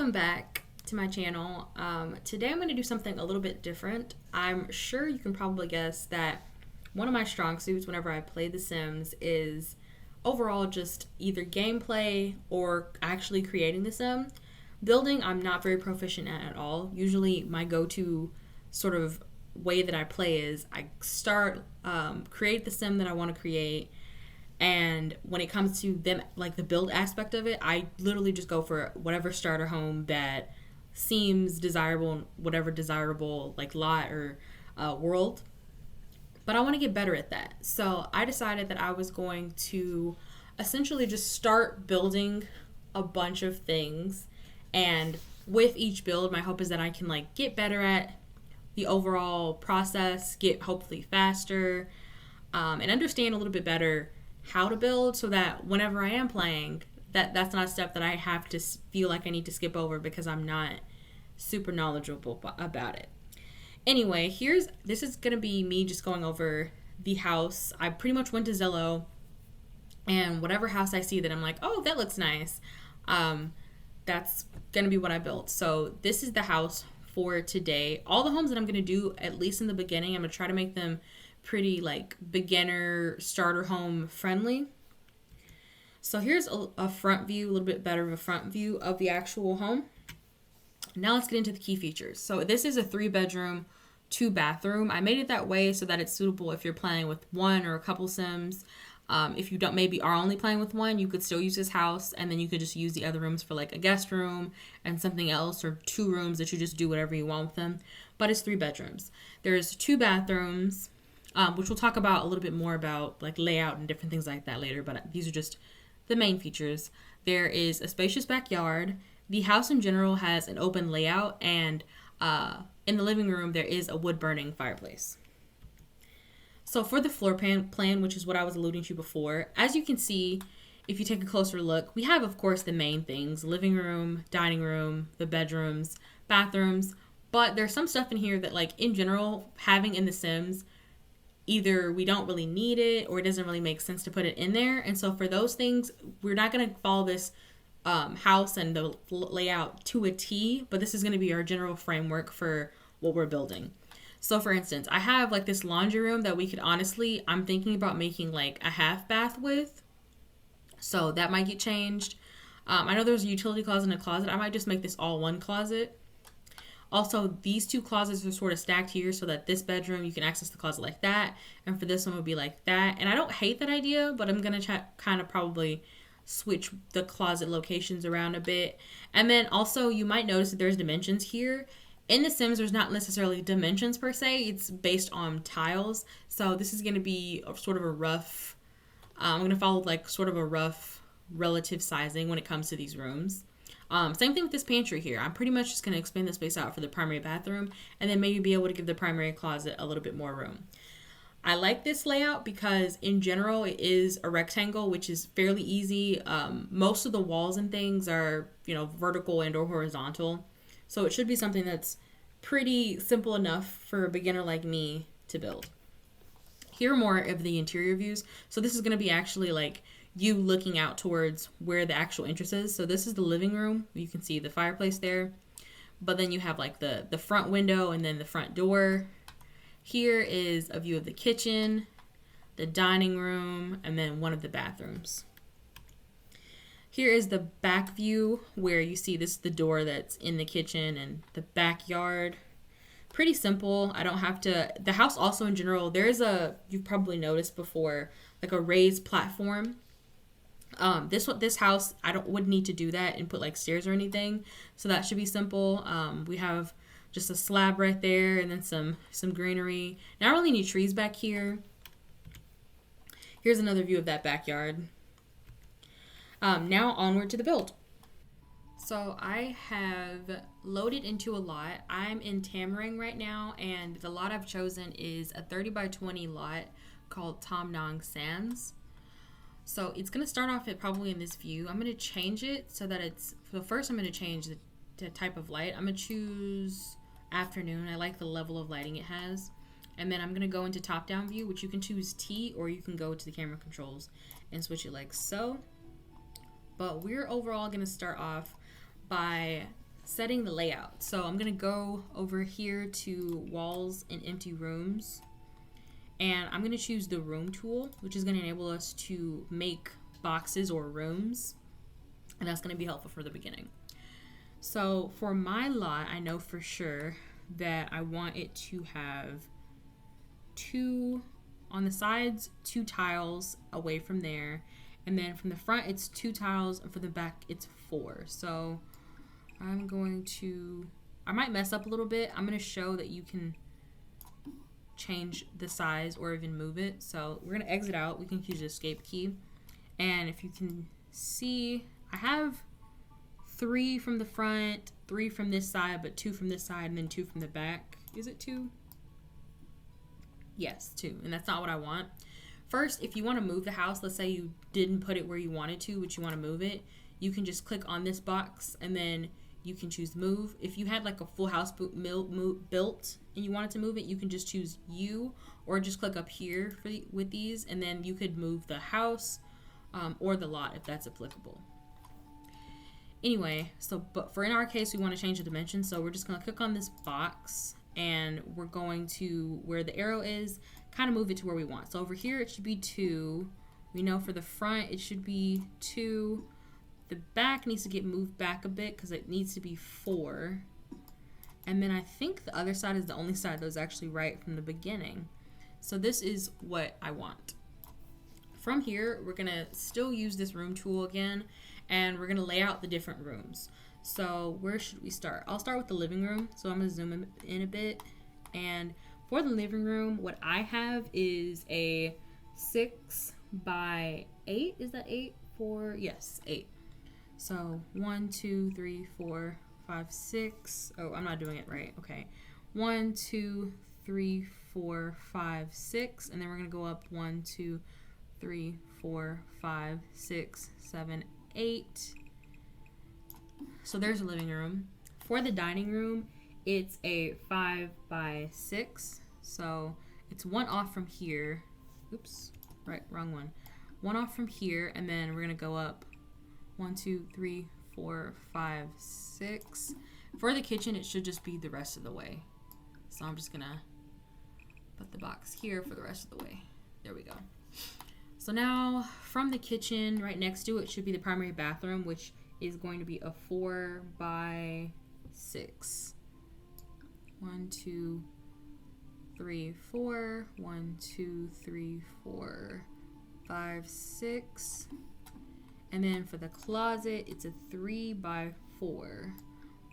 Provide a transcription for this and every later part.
Welcome back to my channel. Today I'm going to do something a little bit different. I'm sure you can probably guess that one of my strong suits whenever I play The Sims is overall just either gameplay or actually creating the sim. Building, I'm not very proficient at all. Usually my go-to sort of way that I play is I start, create the sim that I want to create, and when it comes to them, like the build aspect of it, I literally just go for whatever starter home that seems desirable, whatever desirable like lot or world. But I want to get better at that. So I decided that I was going to essentially just start building a bunch of things. And with each build, my hope is that I can like get better at the overall process, get hopefully faster, and understand a little bit better how to build, so that whenever I am playing, that's not a step that I have to feel like I need to skip over because I'm not super knowledgeable about it. Anyway, this is gonna be me just going over the house. I pretty much went to Zillow, and whatever house I see that I'm like, oh, that looks nice, that's gonna be what I built. So this is the house for today. All the homes that I'm gonna do, at least in the beginning, I'm gonna try to make them pretty like beginner starter home friendly. So here's a front view, a little bit better of a front view of the actual home. Now let's get into the key features. So this is a 3-bedroom, 2-bathroom. I made it that way so that it's suitable if you're playing with one or a couple Sims. If you don't maybe are only playing with one, you could still use this house, and then you could just use the other rooms for like a guest room and something else, or 2 rooms that you just do whatever you want with them. But it's 3 bedrooms. There's 2 bathrooms, which we'll talk about a little bit more about like layout and different things like that later, but these are just the main features. There is a spacious backyard. The house in general has an open layout, and in the living room there is a wood-burning fireplace. So for the floor plan, which is what I was alluding to before, as you can see, if you take a closer look, we have, of course, the main things: living room, dining room, the bedrooms, bathrooms, but there's some stuff in here that, like, in general, having in The Sims, either we don't really need it or it doesn't really make sense to put it in there. And so for those things, we're not going to follow this house and the layout to a T, but this is going to be our general framework for what we're building. So for instance, I have like this laundry room that we could honestly, I'm thinking about making like a half bath with. So that might get changed. I know there's a utility closet and a closet. I might just make this all one closet. Also, these 2 closets are sort of stacked here so that this bedroom, you can access the closet like that. And for this one, it would be like that. And I don't hate that idea, but I'm going to kind of probably switch the closet locations around a bit. And then also, you might notice that there's dimensions here. In The Sims, there's not necessarily dimensions per se. It's based on tiles. So this is going to be sort of a rough, I'm going to follow like sort of a rough relative sizing when it comes to these rooms. Same thing with this pantry here. I'm pretty much just going to expand the space out for the primary bathroom, and then maybe be able to give the primary closet a little bit more room. I like this layout because in general it is a rectangle, which is fairly easy. Most of the walls and things are, vertical and or horizontal. So it should be something that's pretty simple enough for a beginner like me to build. Here are more of the interior views. So this is going to be actually like you looking out towards where the actual entrance is. So this is the living room. You can see the fireplace there. But then you have like the front window and then the front door. Here is a view of the kitchen, the dining room, and then one of the bathrooms. Here is the back view where you see this is the door that's in the kitchen and the backyard. Pretty simple. I don't have to. The house also in general, you've probably noticed before, like a raised platform. This house, wouldn't need to do that and put like stairs or anything. So that should be simple. We have just a slab right there and then some greenery. Now I don't really need trees back here. Here's another view of that backyard. Now onward to the build. So I have loaded into a lot. I'm in Tamarind right now, and the lot I've chosen is a 30 by 20 lot called Tom Nong Sands. So it's going to start off probably in this view. I'm going to change it so that first I'm going to change the type of light. I'm going to choose afternoon. I like the level of lighting it has. And then I'm going to go into top-down view, which you can choose T, or you can go to the camera controls and switch it like so. But we're overall going to start off by setting the layout. So I'm going to go over here to walls and empty rooms. And I'm going to choose the room tool, which is going to enable us to make boxes or rooms. And that's going to be helpful for the beginning. So for my lot, I know for sure that I want it to have 2 on the sides, 2 tiles away from there. And then from the front, it's 2 tiles. And for the back, it's 4. So I'm going to, I might mess up a little bit. I'm going to show that you can change the size or even move it. So we're going to exit out. We can use the escape key. And if you can see, I have 3 from the front, 3 from this side, but 2 from this side, and then 2 from the back. Is it 2? Yes, 2. And that's not what I want. First, if you want to move the house, let's say you didn't put it where you wanted to, but you want to move it, you can just click on this box and then you can choose move. If you had like a full house built and you wanted to move it, you can just choose U, or just click up here with these, and then you could move the house or the lot if that's applicable. Anyway, but in our case, we want to change the dimensions, so we're just going to click on this box, and we're going to, where the arrow is, kind of move it to where we want. So over here, it should be 2. We know for the front, it should be 2. The back needs to get moved back a bit because it needs to be 4. And then I think the other side is the only side that was actually right from the beginning. So this is what I want. From here, we're going to still use this room tool again, and we're going to lay out the different rooms. So where should we start? I'll start with the living room. So I'm going to zoom in a bit. And for the living room, what I have is a 6 by 8. Is that 8? 4? Yes, 8. So 1, 2, 3, 4, 5, 6. Oh, I'm not doing it right. Okay. 1, 2, 3, 4, 5, 6. And then we're going to go up 1, 2, 3, 4, 5, 6, 7, 8. So there's a living room. For the dining room, it's a 5 by 6. So it's 1 off from here. Oops, right, wrong one. 1 off from here, and then we're going to go up 1, 2, 3, 4, 5, 6. For the kitchen, it should just be the rest of the way. So I'm just going to put the box here for the rest of the way. There we go. So now from the kitchen, right next to it should be the primary bathroom, which is going to be a 4 by 6. 1, 2, 3, 4. 1, 2, 3, 4, 5, 6. And then for the closet, it's a 3 by 4.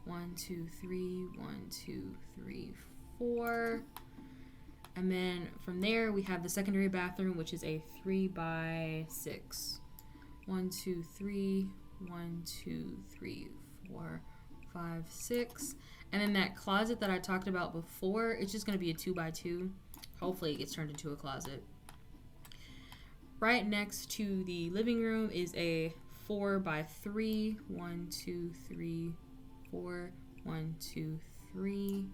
1, 2, 3. 1, 2, 3, 4. And then from there, we have the secondary bathroom, which is a 3 by 6. 1, 2, 3. 1, 2, 3, 4, 5, 6. And then that closet that I talked about before, it's just going to be a 2 by 2. Hopefully it gets turned into a closet. Right next to the living room is a 4 by 3. 1, 2, 3, 4. 1, 2, 3.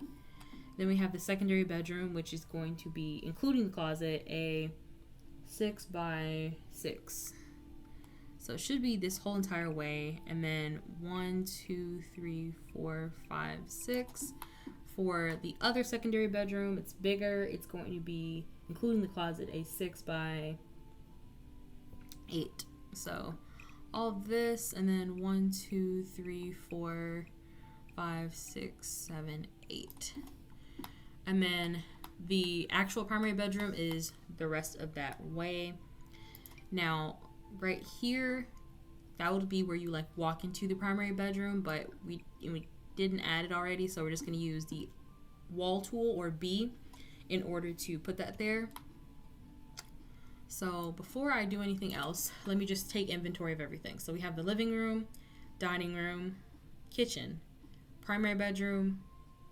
Then we have the secondary bedroom, which is going to be, including the closet, a 6 by 6. So it should be this whole entire way. And then 1, 2, 3, 4, 5, 6. For the other secondary bedroom, it's bigger. It's going to be, including the closet, a 6 by 8. So all of this, and then 1, 2, 3, 4, 5, 6, 7, 8. And then the actual primary bedroom is the rest of that way. Now, right here, that would be where you like walk into the primary bedroom, but we didn't add it already, so we're just going to use the wall tool, or B, in order to put that there. So before I do anything else, let me just take inventory of everything. So we have the living room, dining room, kitchen, primary bedroom,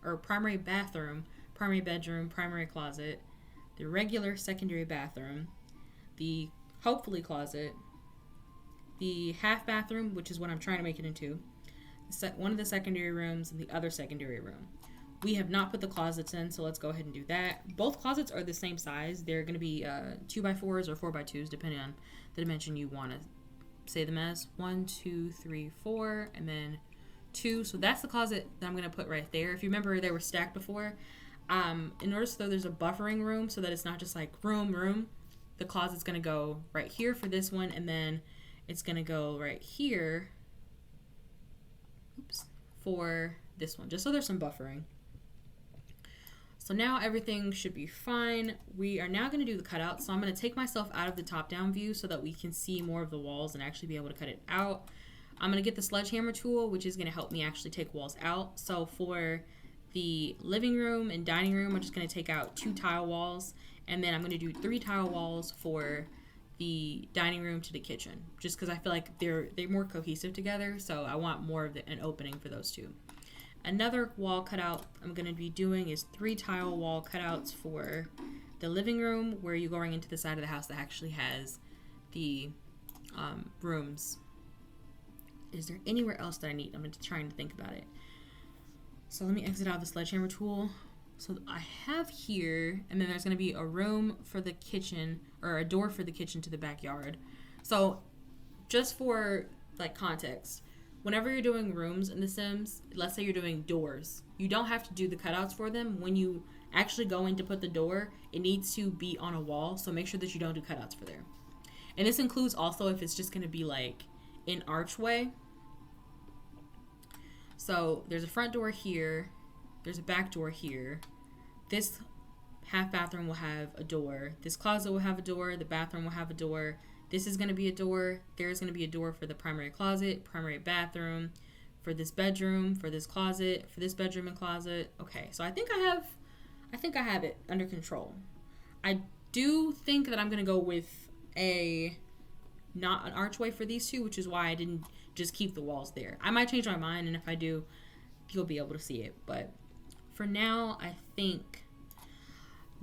or primary bathroom, primary bedroom, primary closet, the regular secondary bathroom, the hopefully closet, the half bathroom, which is what I'm trying to make it into, one of the secondary rooms, and the other secondary room. We have not put the closets in, so let's go ahead and do that. Both closets are the same size. They're going to be 2x4s or 4x2s, depending on the dimension you want to say them as. 1, 2, 3, 4, and then 2. So that's the closet that I'm going to put right there. If you remember, they were stacked before. In order so there's a buffering room so that it's not just like room, the closet's going to go right here for this one, and then it's going to go right here for this one, just so there's some buffering. So now everything should be fine. We are now going to do the cutout. So I'm going to take myself out of the top-down view so that we can see more of the walls and actually be able to cut it out. I'm going to get the sledgehammer tool, which is going to help me actually take walls out. So for the living room and dining room, I'm just going to take out 2 tile walls, and then I'm going to do 3 tile walls for the dining room to the kitchen, just because I feel like they're more cohesive together. So I want more of an opening for those 2. Another wall cutout I'm going to be doing is 3 tile wall cutouts for the living room, where you're going into the side of the house that actually has the rooms. Is there anywhere else that I need? I'm trying to think about it. So let me exit out the sledgehammer tool. So I have here, and then there's going to be a room for the kitchen, or a door for the kitchen to the backyard. So just for like context, whenever you're doing rooms in The Sims, let's say you're doing doors, you don't have to do the cutouts for them. When you actually go in to put the door, it needs to be on a wall, so make sure that you don't do cutouts for there. And this includes also if it's just going to be like an archway. So there's a front door here, there's a back door here. This half bathroom will have a door. This closet will have a door. The bathroom will have a door. This is going to be a door. There's going to be a door for the primary closet, primary bathroom, for this bedroom, for this closet, for this bedroom and closet. Okay, so I think I have it under control. I do think that I'm going to go with not an archway for these 2, which is why I didn't just keep the walls there. I might change my mind, and if I do, you'll be able to see it. But for now, I think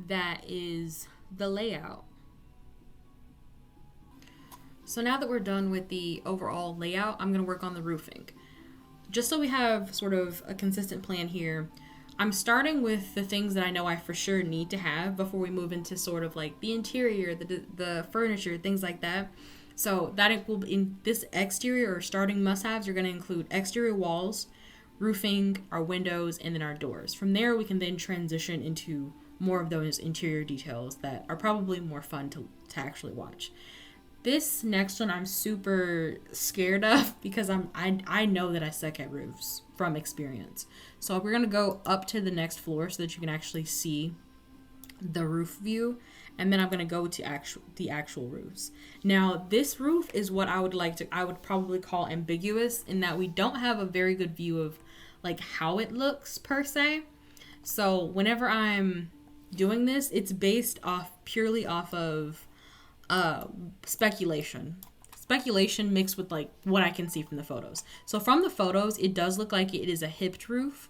that is the layout. So now that we're done with the overall layout, I'm going to work on the roofing. Just so we have sort of a consistent plan here, I'm starting with the things that I know I for sure need to have before we move into sort of like the interior, the furniture, things like that. So that will, in this exterior or starting must-haves, you're going to include exterior walls, roofing, our windows, and then our doors. From there, we can then transition into more of those interior details that are probably more fun to actually watch. This next one I'm super scared of because I know that I suck at roofs from experience. So we're going to go up to the next floor so that you can actually see the roof view, and then I'm going to go to the actual roofs. Now, this roof is what I would probably call ambiguous, in that we don't have a very good view of like how it looks per se. So whenever I'm doing this, it's based purely off of speculation mixed with like what I can see from the photos. So from the photos, it does look like it is a hipped roof.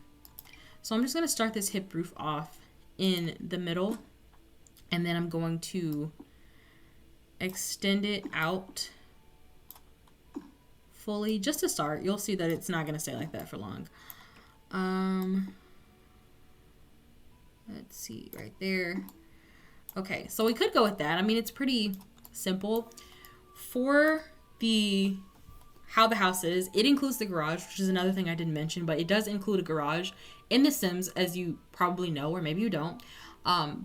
So I'm just going to start this hip roof off in the middle, and then I'm going to extend it out fully just to start. You'll see that it's not going to stay like that for long. Let's see right there. Okay, so we could go with that. I mean, it's pretty simple. For how the house is, it includes the garage, which is another thing I didn't mention, but it does include a garage. In The Sims, as you probably know, or maybe you don't,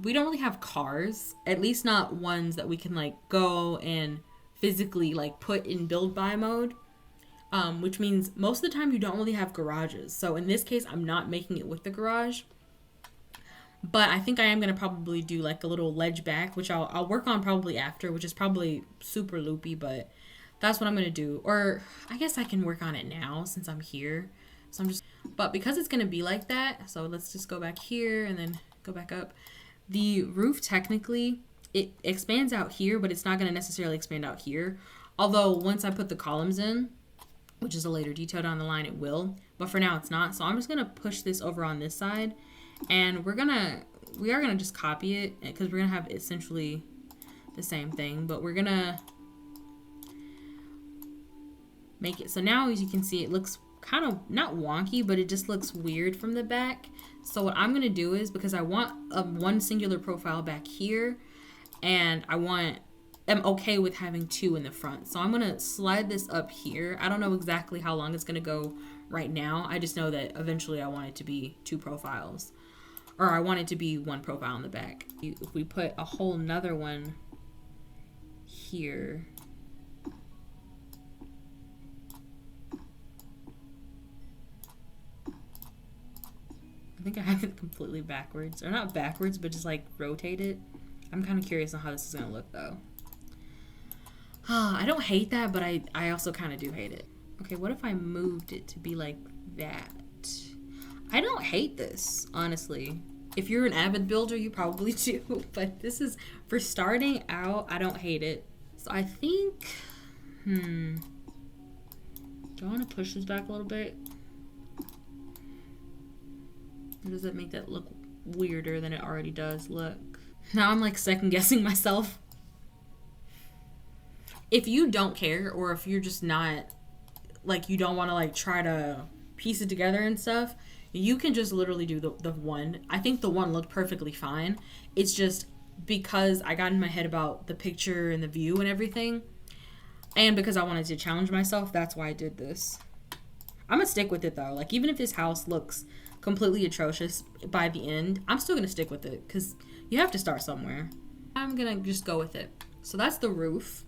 we don't really have cars, at least not ones that we can like go and physically like put in build by mode, which means most of the time you don't really have garages. So in this case, I'm not making it with the garage. But I think I am going to probably do like a little ledge back, which I'll work on probably after, which is probably super loopy, but that's what I'm going to do. Or I guess I can work on it now since I'm here. So but because it's going to be like that, so let's just go back here and then go back up. The roof, technically, it expands out here, but it's not going to necessarily expand out here. Although once I put the columns in, which is a later detail down the line, it will. But for now, it's not. So I'm just going to push this over on this side. And we are gonna just copy it because we're gonna have essentially the same thing, but we're gonna make it so now, as you can see, it looks kind of not wonky, but it just looks weird from the back. So what I'm gonna do is, because I want one singular profile back here, and I want am okay with having 2 in the front. So I'm going to slide this up here. I don't know exactly how long it's going to go right now. I just know that eventually I want it to be 2 profiles. Or I want it to be 1 profile in the back. If we put a whole nother one here. I think I have it completely backwards. Or not backwards, but just like rotate it. I'm kind of curious on how this is going to look though. I don't hate that, but I also kind of do hate it. Okay, what if I moved it to be like that? I don't hate this, honestly. If you're an avid builder, you probably do. But this is, for starting out, I don't hate it. So I think, do I want to push this back a little bit? Or does that make that look weirder than it already does look? Now I'm like second guessing myself. If you don't care, or if you're just not, like, you don't want to like try to piece it together and stuff, you can just literally do the one. I think the one looked perfectly fine. It's just because I got in my head about the picture and the view and everything, and because I wanted to challenge myself, that's why I did this. I'm gonna stick with it though. Like, even if this house looks completely atrocious by the end, I'm still gonna stick with it because you have to start somewhere. I'm gonna just go with it. So that's the roof,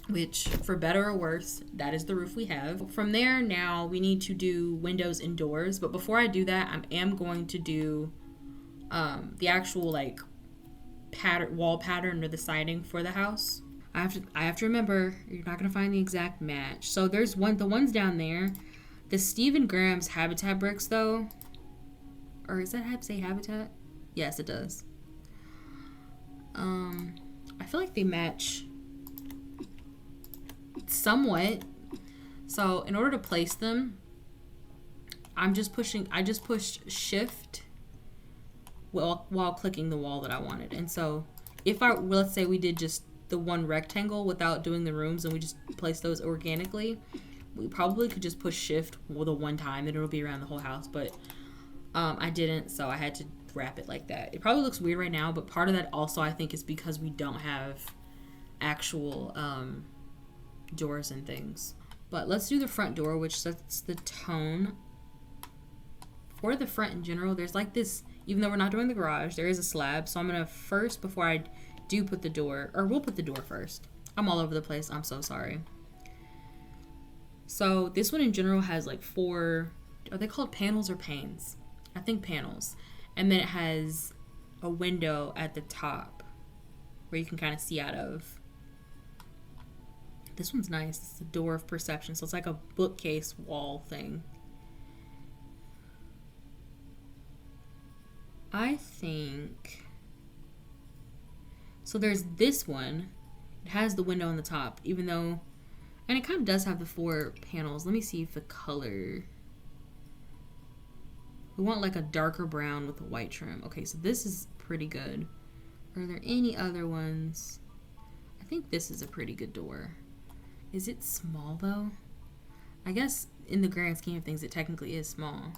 which, for better or worse, that is the roof we have. From there, now we need to do windows and doors. But before I do that, I am going to do the actual like wall pattern or the siding for the house. I have to remember, you're not gonna find the exact match. So there's the ones down there. The Stephen Graham's Habitat bricks though, or does that say Habitat? Yes, it does. I feel like they match somewhat. So in order to place them, I just pushed shift while clicking the wall that I wanted. And so if let's say we did just the one rectangle without doing the rooms and we just placed those organically, we probably could just push shift the one time and it'll be around the whole house. But I didn't, so I had to wrap it like that. It probably looks weird right now, but part of that also I think is because we don't have actual doors and things. But let's do the front door, which sets the tone. For the front in general, there's like this, even though we're not doing the garage, there is a slab. So I'm gonna first, before I do put the door, or we'll put the door first. I'm all over the place, I'm so sorry. So this one in general has like 4, are they called panels or panes? I think panels. And then it has a window at the top where you can kind of see out of. This one's nice. It's a door of perception. So it's like a bookcase wall thing. I think. So there's this one. It has the window on the top, even though, and it kind of does have the 4 panels. Let me see if the color. We want like a darker brown with a white trim. Okay, so this is pretty good. Are there any other ones? I think this is a pretty good door. Is it small though? I guess in the grand scheme of things, it technically is small.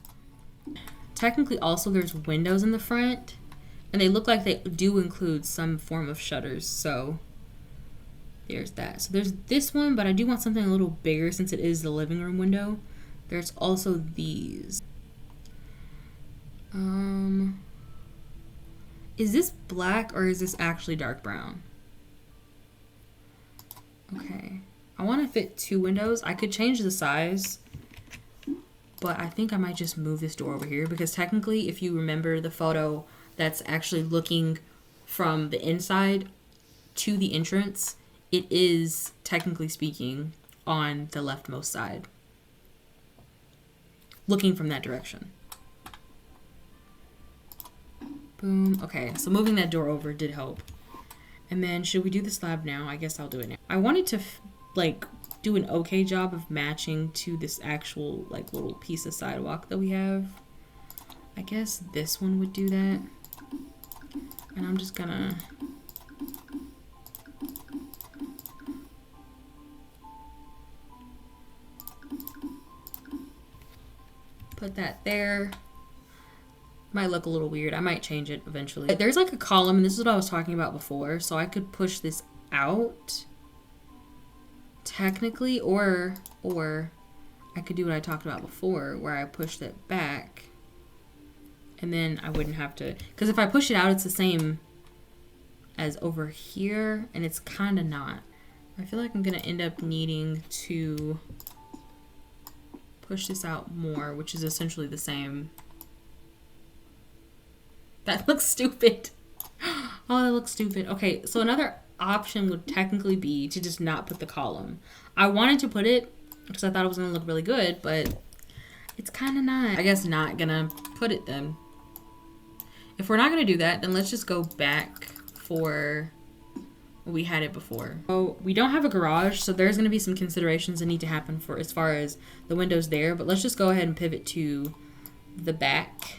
Technically also there's windows in the front, and they look like they do include some form of shutters, so there's that. So there's this one, but I do want something a little bigger since it is the living room window. There's also these. Is this black or is this actually dark brown? Okay. I want to fit 2 windows. I could change the size, but I think I might just move this door over here because technically, if you remember the photo that's actually looking from the inside to the entrance, it is, technically speaking, on the leftmost side, looking from that direction. Boom. Okay, so moving that door over did help. And then, should we do the slab now? I guess I'll do it now. I wanted to, like, do an okay job of matching to this actual, like, little piece of sidewalk that we have. I guess this one would do that. And I'm just gonna... put that there. Might look a little weird. I might change it eventually. There's like a column, and this is what I was talking about before, so I could push this out technically, or I could do what I talked about before where I pushed it back and then I wouldn't have to, because if I push it out it's the same as over here and it's kind of not. I feel like I'm gonna end up needing to push this out more, which is essentially the same. That looks stupid. Oh, that looks stupid. Okay, so another option would technically be to just not put the column. I wanted to put it because I thought it was gonna look really good, but it's kind of not. I guess not gonna put it then. If we're not gonna do that, then let's just go back for we had it before. Oh, we don't have a garage, so there's gonna be some considerations that need to happen for as far as the windows there, but let's just go ahead and pivot to the back.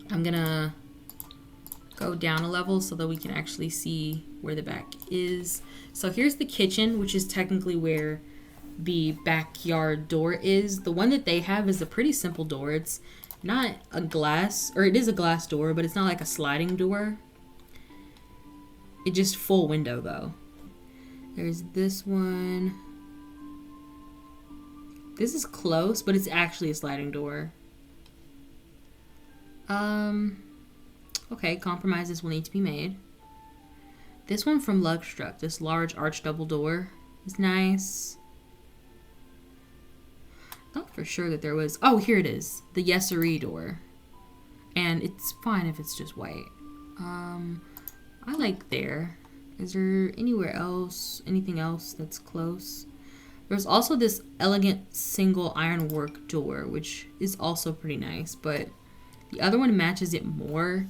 I'm gonna go down a level so that we can actually see where the back is. So here's the kitchen, which is technically where the backyard door is. The one that they have is a pretty simple door. It's not a glass, or it is a glass door, but it's not like a sliding door. It's just full window though. There's this one. This is close, but it's actually a sliding door. Okay, compromises will need to be made. This one from Luxstruck, this large arch double door, is nice. Thought for sure that there was, oh, here it is, the Yesery door. And it's fine if it's just white. I like there. Is there anywhere else, anything else that's close? There's also this elegant single ironwork door, which is also pretty nice, but the other one matches it more.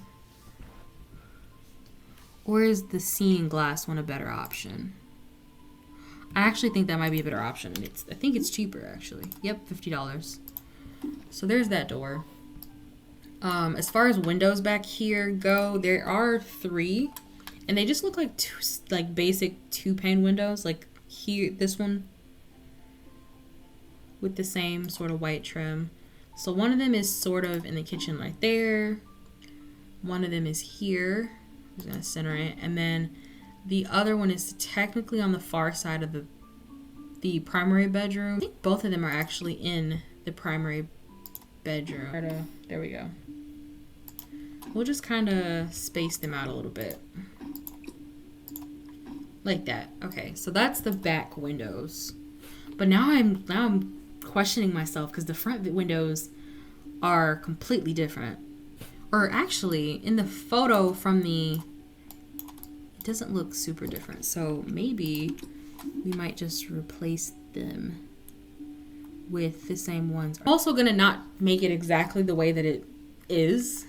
Or is the seeing glass one a better option? I actually think that might be a better option. I think it's cheaper actually. Yep, $50. So there's that door. As far as windows back here go, there are 3, and they just look like basic 2-pane windows. Like here, this one with the same sort of white trim. So one of them is sort of in the kitchen right there. One of them is here. I'm just gonna center it, and then the other one is technically on the far side of the primary bedroom. I think both of them are actually in the primary bedroom. There we go. We'll just kind of space them out a little bit. Like that. Okay, so that's the back windows. But now I'm questioning myself because the front windows are completely different. Or actually, in the photo from it doesn't look super different. So maybe we might just replace them with the same ones. I'm also gonna not make it exactly the way that it is,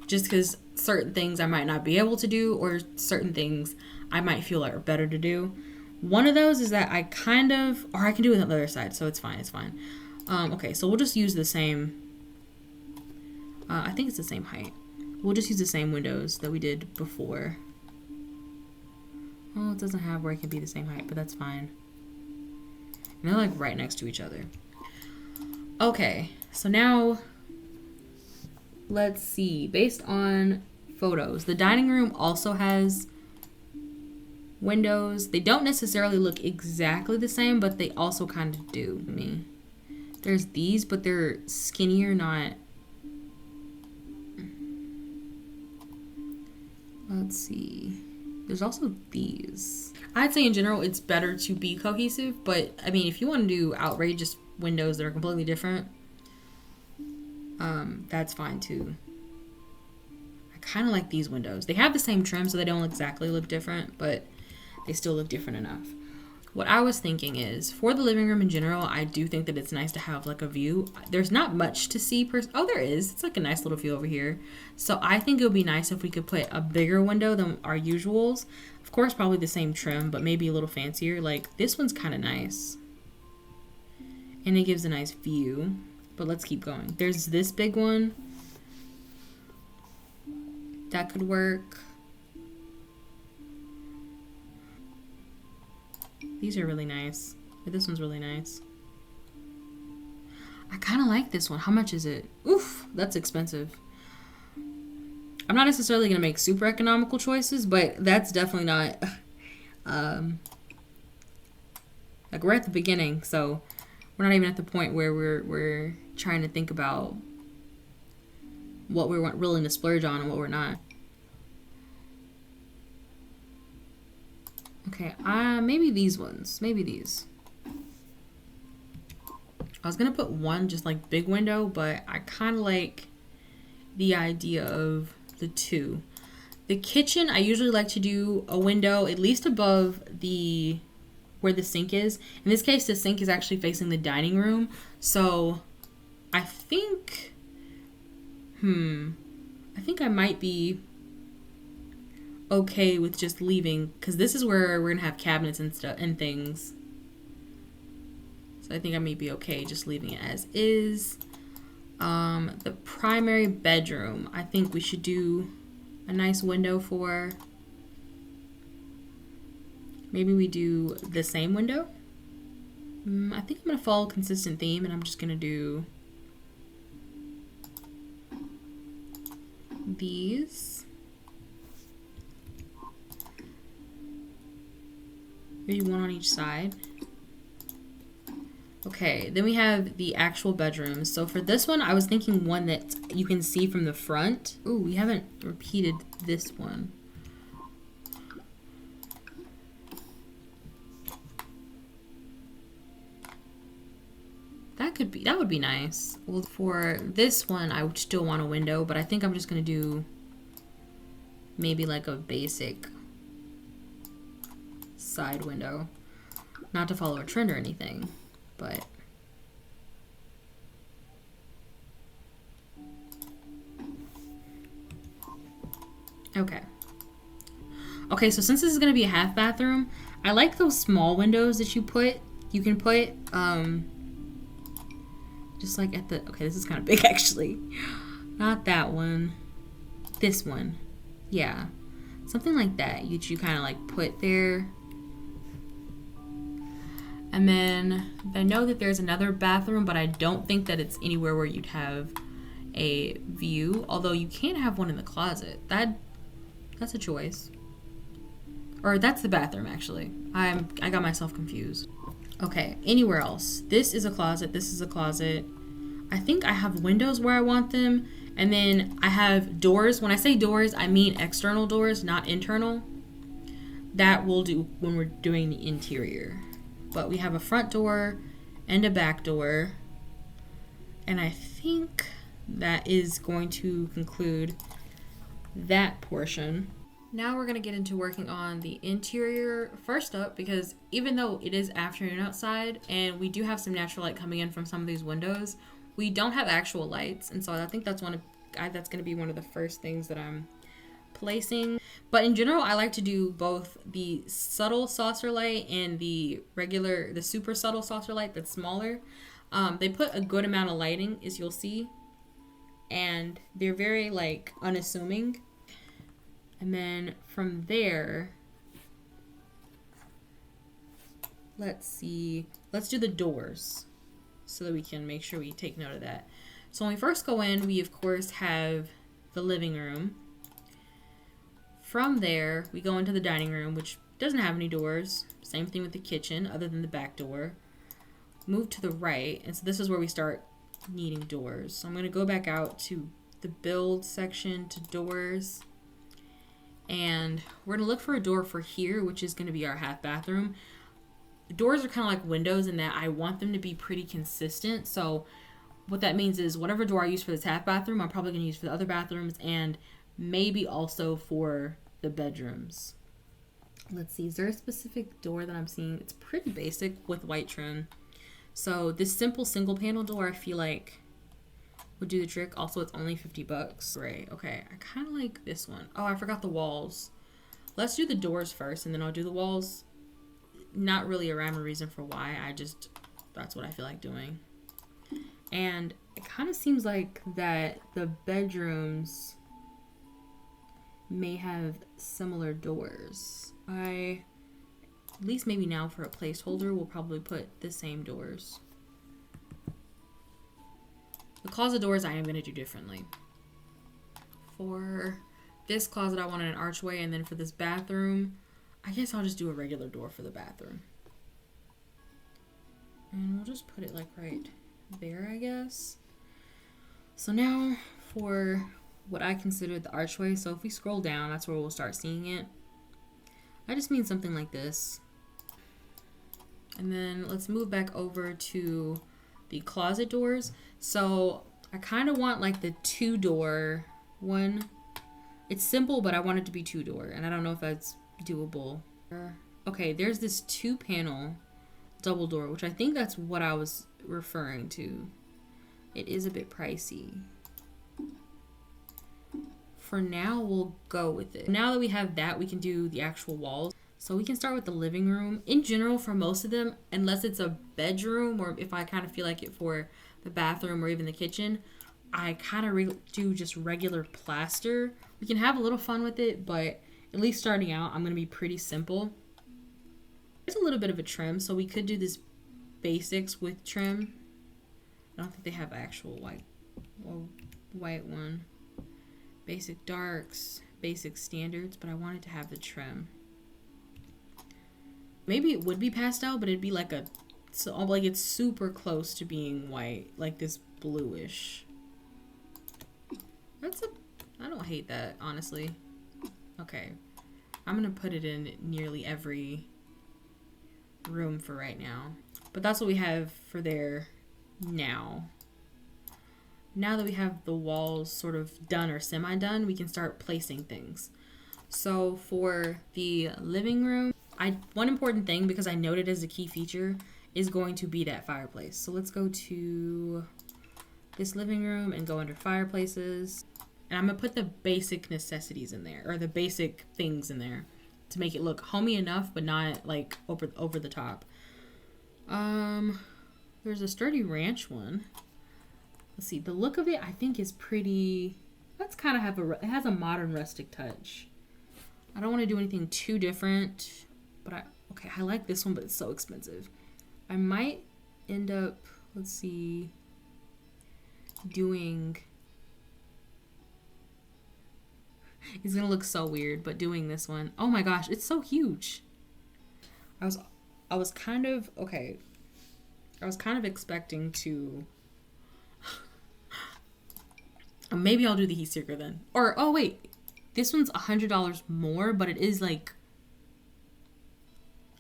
just because certain things I might not be able to do, or certain things I might feel are better to do. One of those is that I can do it on the other side, so it's fine, okay, so we'll just use the same, I think it's the same height. We'll just use the same windows that we did before. Oh, it doesn't have where it can be the same height, but that's fine. And they're like right next to each other. Okay, so now let's see. Based on photos, the dining room also has windows. They don't necessarily look exactly the same, but they also kind of do to me. There's these, but they're skinnier, not... Let's see. There's also these. I'd say in general it's better to be cohesive, but I mean, if you want to do outrageous windows that are completely different, that's fine too. I kind of like these windows. They have the same trim, so they don't exactly look different, but they still look different enough. What I was thinking is, for the living room in general, I do think that it's nice to have like a view. There's not much to see oh, there is. It's like a nice little view over here. So I think it would be nice if we could put a bigger window than our usuals. Of course, probably the same trim, but maybe a little fancier. Like this one's kind of nice. And it gives a nice view. But let's keep going. There's this big one. That could work. These are really nice. But this one's really nice. I kind of like this one. How much is it? Oof, that's expensive. I'm not necessarily going to make super economical choices, but that's definitely not... Like we're at the beginning, so we're not even at the point where we're trying to think about what we're willing to splurge on and what we're not. Okay, maybe these ones. Maybe these. I was gonna put one just like big window, but I kind of like the idea of the two. The kitchen, I usually like to do a window at least above the where the sink is. In this case, the sink is actually facing the dining room, so I think I might be okay with just leaving, because this is where we're gonna have cabinets and stuff and things. So I think I may be okay just leaving it as is. The primary bedroom, I think we should do a nice window for. Maybe we do the same window. I think I'm gonna follow a consistent theme, and I'm just gonna do these. Maybe one on each side. Okay, then we have the actual bedrooms. So for this one, I was thinking one that you can see from the front. Ooh, we haven't repeated this one. That would be nice. Well, for this one, I would still want a window, but I think I'm just gonna do maybe like a basic side window. Not to follow a trend or anything, but okay. Okay, so since this is gonna be a half bathroom, I like those small windows that you can put just like at the, okay, this is kind of big actually. Not that one. This one. Yeah. Something like that. You kind of like put there. And then I know that there's another bathroom, but I don't think that it's anywhere where you'd have a view. Although you can have one in the closet. That's a choice. Or that's the bathroom actually. I got myself confused. Okay, anywhere else. This is a closet. This is a closet. I think I have windows where I want them. And then I have doors. When I say doors, I mean external doors, not internal. That we'll do when we're doing the interior. But we have a front door and a back door. And I think that is going to conclude that portion. Now we're going to get into working on the interior first up, because even though it is afternoon outside and we do have some natural light coming in from some of these windows, we don't have actual lights. And so I think that's going to be one of the first things that I'm placing. But in general, I like to do both the subtle saucer light and the super subtle saucer light that's smaller. They put a good amount of lighting, as you'll see, and they're very like unassuming. And then from there, let's do the doors so that we can make sure we take note of that. So when we first go in, we of course have the living room. From there, we go into the dining room, which doesn't have any doors. Same thing with the kitchen, other than the back door. Move to the right, and so this is where we start needing doors. So I'm going to go back out to the build section, to doors. And we're going to look for a door for here, which is going to be our half bathroom. Doors are kind of like windows in that I want them to be pretty consistent. So what that means is whatever door I use for this half bathroom, I'm probably going to use for the other bathrooms and maybe also for the bedrooms. Let's see, is there a specific door that I'm seeing? It's pretty basic with white trim. So this simple single panel door, I feel like would do the trick. Also, it's only $50. Great. Okay, I kind of like this one. Oh, I forgot the walls. Let's do the doors first, and then I'll do the walls. Not really a rhyme or reason for why. That's what I feel like doing. And it kind of seems like that the bedrooms may have similar doors. At least maybe now for a placeholder, we'll probably put the same doors. The closet doors I am going to do differently. For this closet, I wanted an archway, and then for this bathroom, I guess I'll just do a regular door for the bathroom. And we'll just put it like right there, I guess. So now for what I consider the archway. So if we scroll down, that's where we'll start seeing it. I just mean something like this. And then let's move back over to the closet doors. So I kind of want like the 2-door one. It's simple, but I want it to be 2-door, and I don't know if that's doable. Okay, there's this 2-panel double door, which I think that's what I was referring to. It is a bit pricey. For now, we'll go with it. Now that we have that, we can do the actual walls. So we can start with the living room. In general, for most of them, unless it's a bedroom or if I kind of feel like it for the bathroom or even the kitchen, I kind of do just regular plaster. We can have a little fun with it, but at least starting out, I'm going to be pretty simple. There's a little bit of a trim, so we could do this basics with trim. I don't think they have actual white one. Basic darks, basic standards, but I wanted to have the trim. Maybe it would be pastel, but it'd be like it's super close to being white, like this bluish. I don't hate that, honestly. Okay, I'm gonna put it in nearly every room for right now. But that's what we have for there now. Now that we have the walls sort of done or semi-done, we can start placing things. So for the living room, one important thing, because I noted as a key feature, is going to be that fireplace. So let's go to this living room and go under fireplaces. And I'm going to put the basic necessities in there, or the basic things in there, to make it look homey enough, but not like over the top. There's a sturdy ranch one. Let's see, the look of it I think is pretty, let's kind of it has a modern rustic touch. I don't want to do anything too different, but I like this one, but it's so expensive. I might end up, let's see, doing, it's gonna look so weird, but doing this one, oh my gosh, it's so huge. I was kind of expecting to, maybe I'll do the heat seeker then. Or, oh wait, this one's $100 more, but it is like,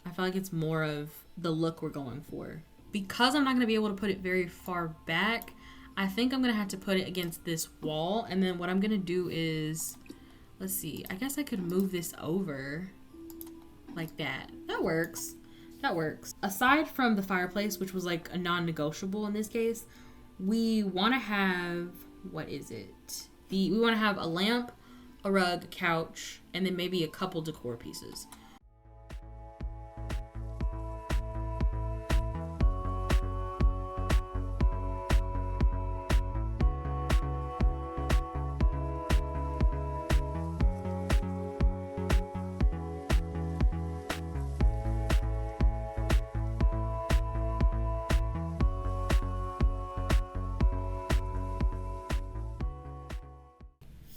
I feel like it's more of the look we're going for. Because I'm not going to be able to put it very far back, I think I'm going to have to put it against this wall. And then what I'm going to do is, let's see, I guess I could move this over like that. That works. That works. Aside from the fireplace, which was like a non-negotiable in this case, we want to have, what is it? We want to have a lamp, a rug, a couch, and then maybe a couple decor pieces.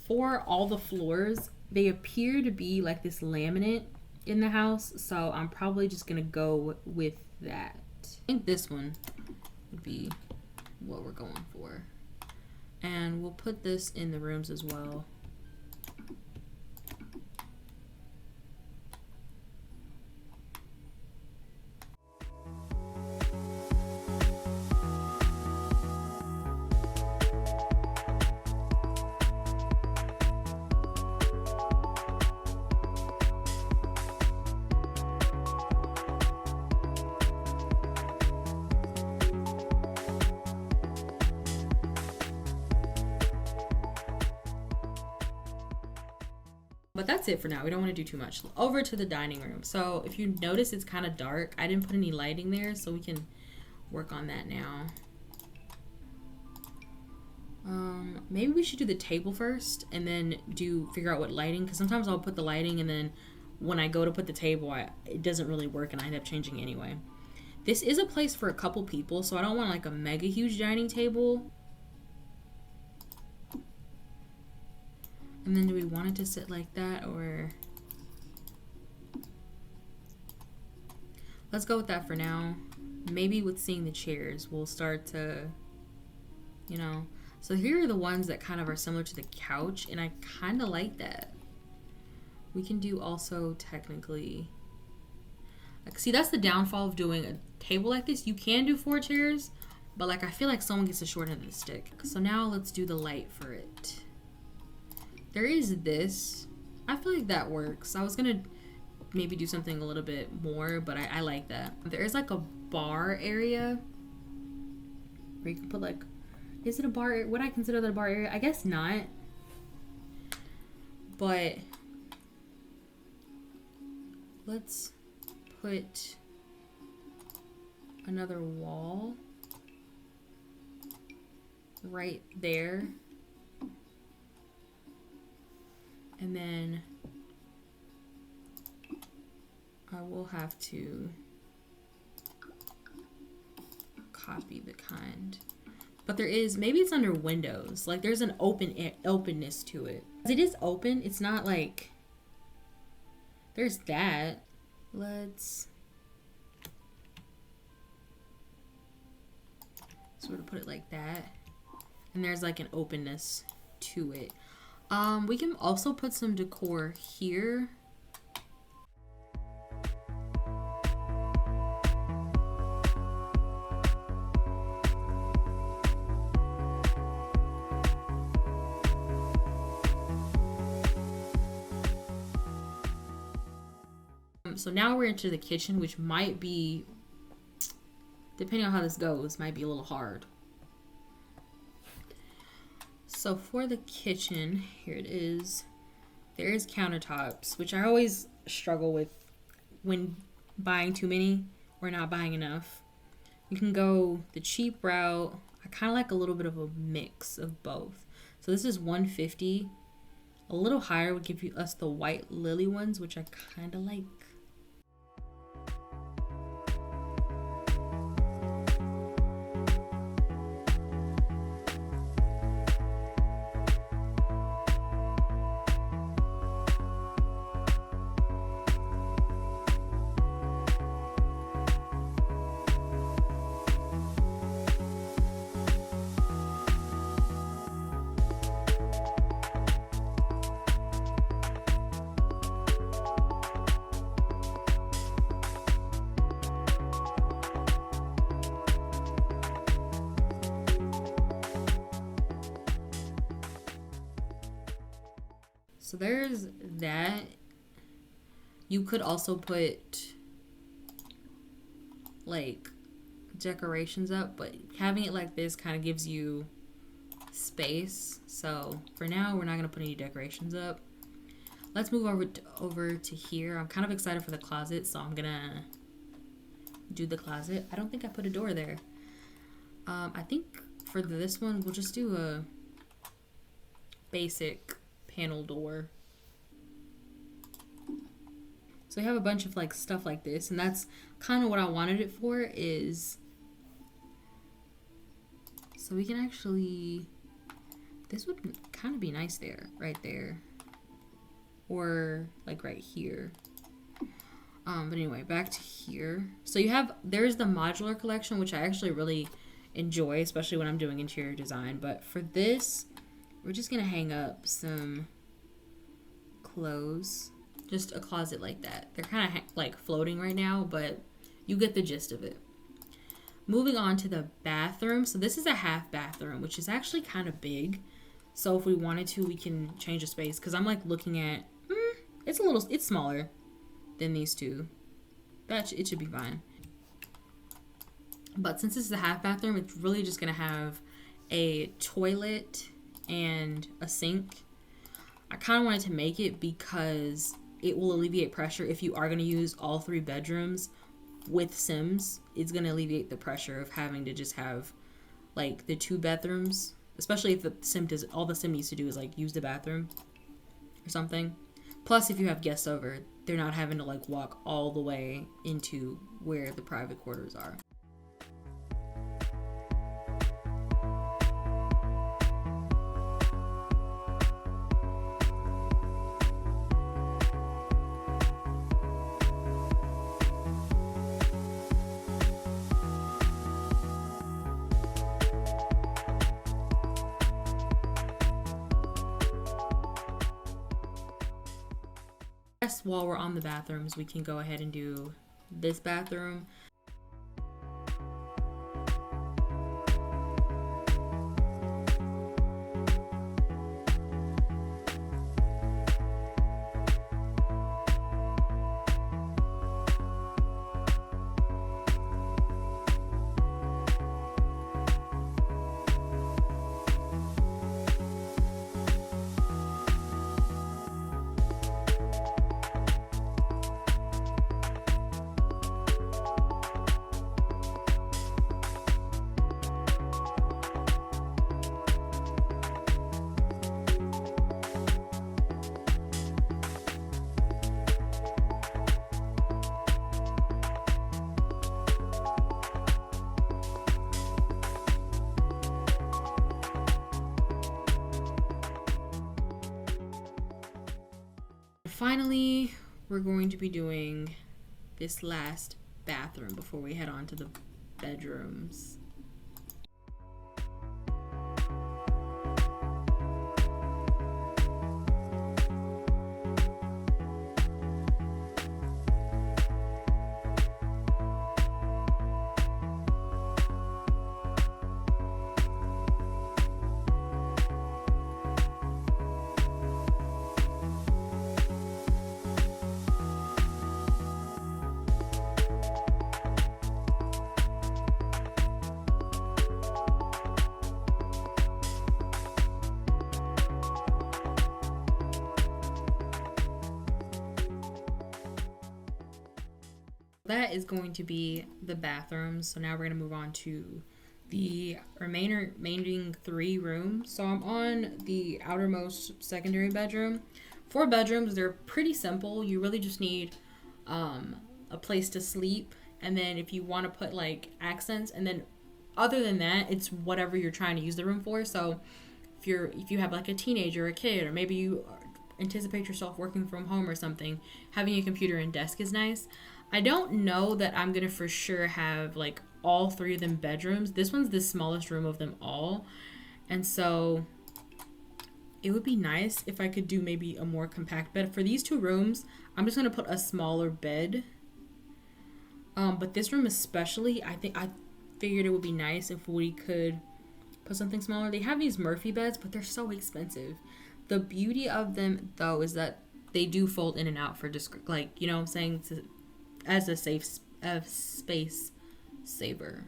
For all the floors, they appear to be like this laminate in the house, so I'm probably just gonna go with that. I think this one would be what we're going for. And we'll put this in the rooms as well. But that's it for now. We don't want to do too much. Over to the dining room. So if you notice, it's kind of dark. I didn't put any lighting there, so we can work on that now. Maybe we should do the table first and then figure out what lighting, because sometimes I'll put the lighting and then when I go to put the table, it doesn't really work and I end up changing anyway. This is a place for a couple people, so I don't want like a mega huge dining table. And then do we want it to sit like that, or Let's go with that for now. Maybe with seeing the chairs, we'll start to, you know. So here are the ones that kind of are similar to the couch, and I kind of like that. We can do also technically, like, see, that's the downfall of doing a table like this. You can do 4 chairs, but like I feel like someone gets the short end of the stick. So now let's do the light for it. There is this. I feel like that works. I was gonna maybe do something a little bit more, but I like that. There is like a bar area where you can put like, is it a bar? Would I consider that a bar area? I guess not. But let's put another wall right there. And then I will have to copy the kind. But there is, maybe it's under windows. Like there's an openness to it. It is open. It's not like, there's that. Let's sort of put it like that. And there's like an openness to it. We can also put some decor here. So now we're into the kitchen, which might be, depending on how this goes, might be a little hard. So for the kitchen, here it is. There is countertops, which I always struggle with when buying too many or not buying enough. You can go the cheap route. I kind of like a little bit of a mix of both. So this is $150. A little higher would give us the white lily ones, which I kind of like. So there's that. You could also put like decorations up, but having it like this kind of gives you space. So for now, we're not going to put any decorations up. Let's move over to here. I'm kind of excited for the closet, so I'm going to do the closet. I don't think I put a door there. I think for this one, we'll just do a basic panel door. So we have a bunch of like stuff like this, and that's kind of what I wanted it for, is so we can actually, this would kind of be nice there, right there, or like right here. But anyway, back to here. So you have, there's the modular collection, which I actually really enjoy, especially when I'm doing interior design. But for this, we're just gonna hang up some clothes, just a closet like that. They're kind of like floating right now, but you get the gist of it. Moving on to the bathroom. So this is a half bathroom, which is actually kind of big. So if we wanted to, we can change the space, because I'm like looking at, it's smaller than these two. It should be fine. But since this is a half bathroom, it's really just gonna have a toilet and a sink. I kind of wanted to make it because it will alleviate pressure if you are going to use all 3 bedrooms with Sims. It's going to alleviate the pressure of having to just have like the 2 bedrooms, especially if the Sim does, all the Sim needs to do is like use the bathroom or something. Plus, if you have guests over, they're not having to like walk all the way into where the private quarters are. Yes, while we're on the bathrooms, we can go ahead and do this bathroom. Finally, we're going to be doing this last bathroom before we head on to the bedrooms. That is going to be the bathrooms. So now we're going to move on to the remaining 3 rooms. So I'm on the outermost secondary bedroom. 4 bedrooms, they're pretty simple. You really just need a place to sleep, and then if you want to put like accents, and then other than that, it's whatever you're trying to use the room for. So if you have like a teenager or a kid, or maybe you anticipate yourself working from home or something, having a computer and desk is nice. I don't know that I'm gonna for sure have like all 3 of them bedrooms. This one's the smallest room of them all, and so it would be nice if I could do maybe a more compact bed. For these 2 rooms, I'm just gonna put a smaller bed. But this room especially, I figured it would be nice if we could put something smaller. They have these Murphy beds, but they're so expensive. The beauty of them, though, is that they do fold in and out for just, like, you know what I'm saying, as a space saver.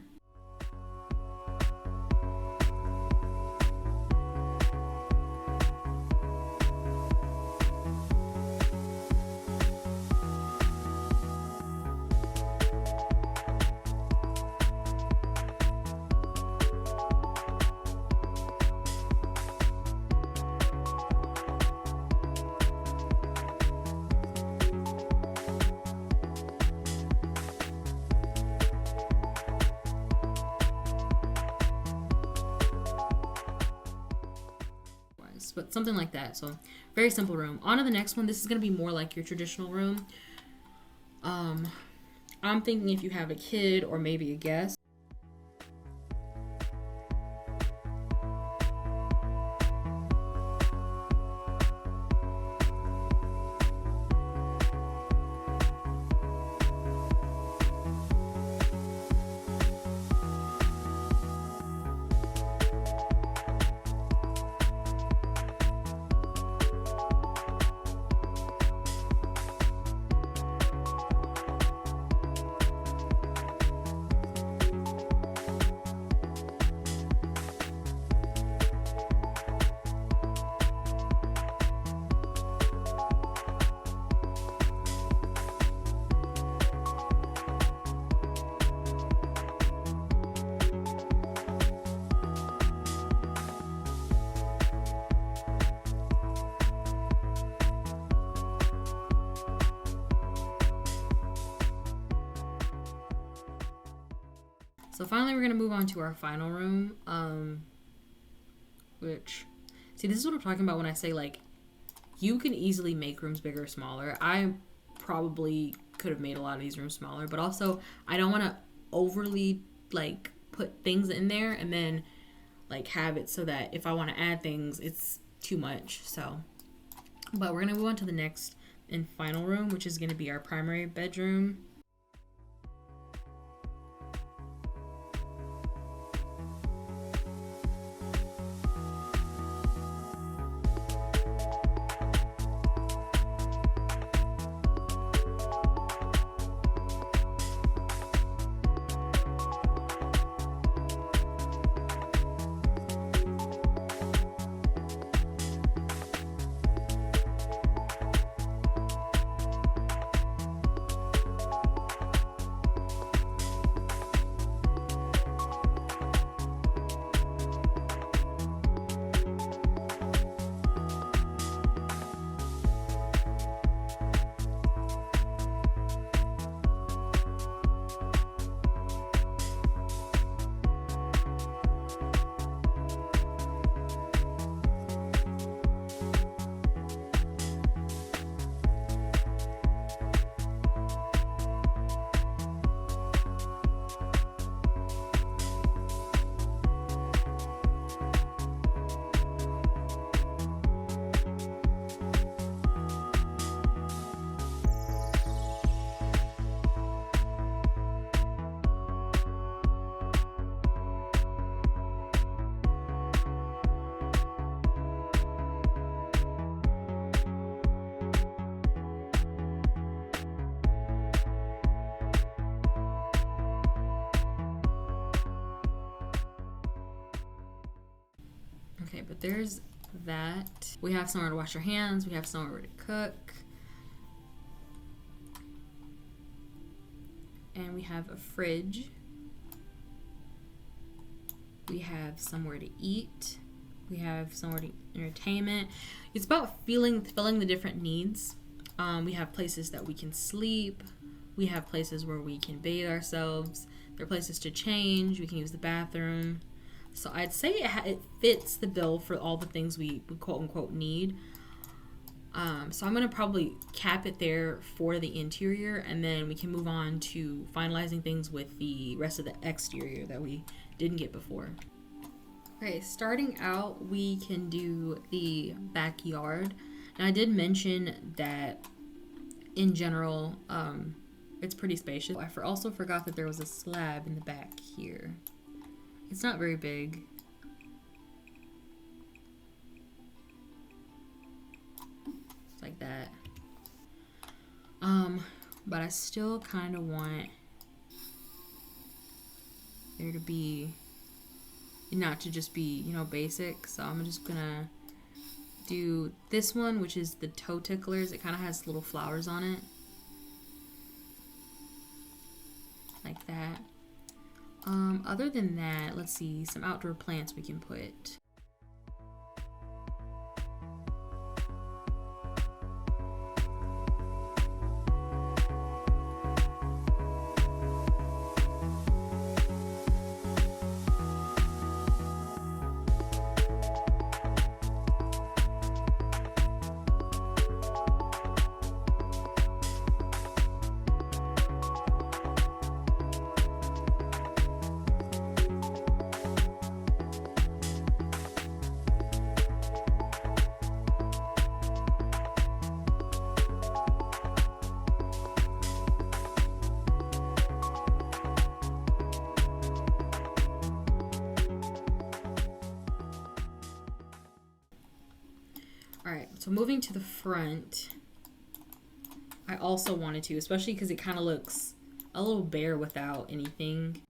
But something like that. So very simple room. On to the next one. This is going to be more like your traditional room. I'm thinking if you have a kid or maybe a guest. So finally, we're going to move on to our final room, which, see, this is what I'm talking about when I say, like, you can easily make rooms bigger or smaller. I probably could have made a lot of these rooms smaller, but also I don't want to overly, like, put things in there and then, like, have it so that if I want to add things, it's too much. So, but we're going to move on to the next and final room, which is going to be our primary bedroom. Okay, but there's that. We have somewhere to wash our hands. We have somewhere to cook. And we have a fridge. We have somewhere to eat. We have somewhere to entertainment. It's about filling the different needs. We have places that we can sleep. We have places where we can bathe ourselves. There are places to change. We can use the bathroom. So I'd say it fits the bill for all the things we quote unquote need. So I'm going to probably cap it there for the interior, and then we can move on to finalizing things with the rest of the exterior that we didn't get before. Okay, starting out, we can do the backyard. Now I did mention that in general, it's pretty spacious. I also forgot that there was a slab in the back here. It's not very big. It's like that. But I still kind of want there to be, not to just be, basic. So I'm just gonna do this one, which is the toe ticklers. It kind of has little flowers on it. Like that. Other than that, let's see, some outdoor plants we can put. Alright, so moving to the front, I also wanted to, especially because it kind of looks a little bare without anything.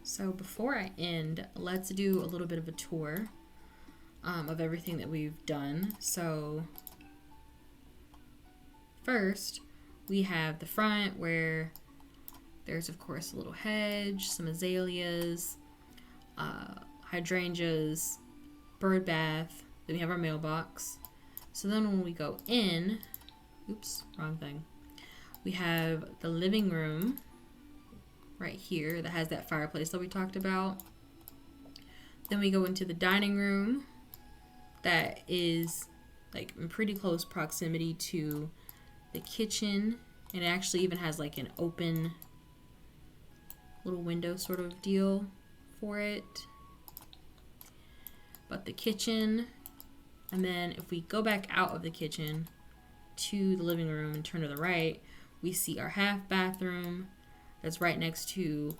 So before I end, let's do a little bit of a tour of everything that we've done. So first, we have the front where there's, of course, a little hedge, some azaleas, hydrangeas, bird bath. Then we have our mailbox. So then when we go in, oops, wrong thing. We have the living room right here that has that fireplace that we talked about. Then we go into the dining room that is like in pretty close proximity to the kitchen, and it actually even has like an open little window sort of deal for it. But the kitchen, and then if we go back out of the kitchen to the living room and turn to the right, we see our half bathroom that's right next to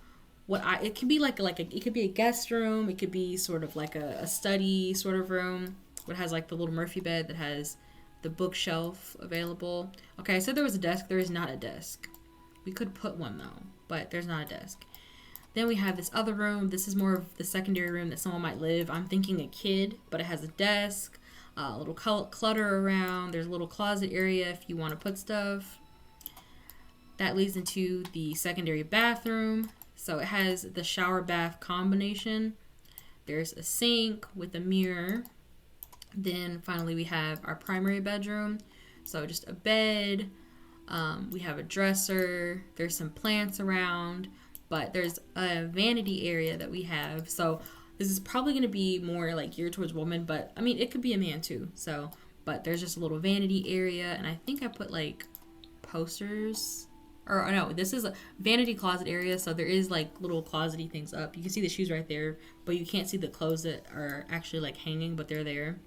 it could be it could be a guest room, it could be sort of like a study sort of room. It has like the little Murphy bed that has the bookshelf available. Okay, I said there was a desk. There is not a desk. We could put one though, but there's not a desk. Then we have this other room. This is more of the secondary room that someone might live. I'm thinking a kid, but it has a desk, a little clutter around. There's a little closet area if you want to put stuff. That leads into the secondary bathroom. So it has the shower bath combination. There's a sink with a mirror. Then finally we have our primary bedroom. So just a bed. We have a dresser. There's some plants around. But there's a vanity area that we have. So this is probably going to be more like geared towards women. But I mean, it could be a man too. So, but there's just a little vanity area. And I think I put like posters. Or no, this is a vanity closet area, so there is like little closety things up. You can see the shoes right there, but you can't see the clothes that are actually like hanging, but they're there.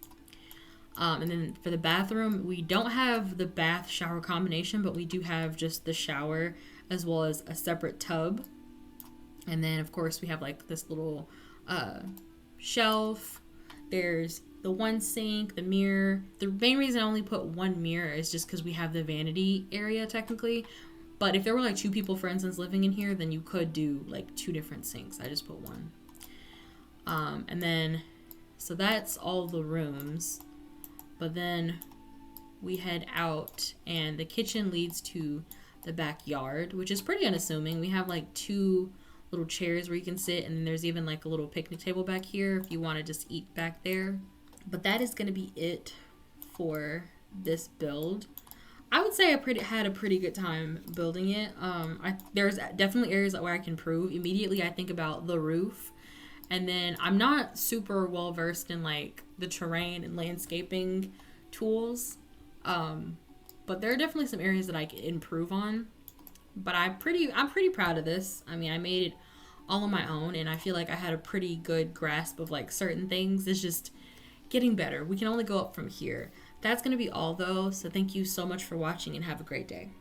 And then for the bathroom, we don't have the bath shower combination, but we do have just the shower as well as a separate tub. And then of course we have like this little shelf. There's the one sink, the mirror. The main reason I only put one mirror is just because we have the vanity area technically. But if there were like two people, for instance, living in here, then you could do like two different sinks. I just put one. And then, so that's all the rooms. But then we head out and the kitchen leads to the backyard, which is pretty unassuming. We have like two little chairs where you can sit, and then there's even like a little picnic table back here if you want to just eat back there. But that is going to be it for this build. I would say I had a pretty good time building it. There's definitely areas where I can improve. Immediately I think about the roof. And then I'm not super well versed in like the terrain and landscaping tools. But there are definitely some areas that I can improve on. But I'm pretty proud of this. I mean, I made it all on my own, and I feel like I had a pretty good grasp of like certain things. It's just getting better. We can only go up from here. That's going to be all though, so thank you so much for watching and have a great day.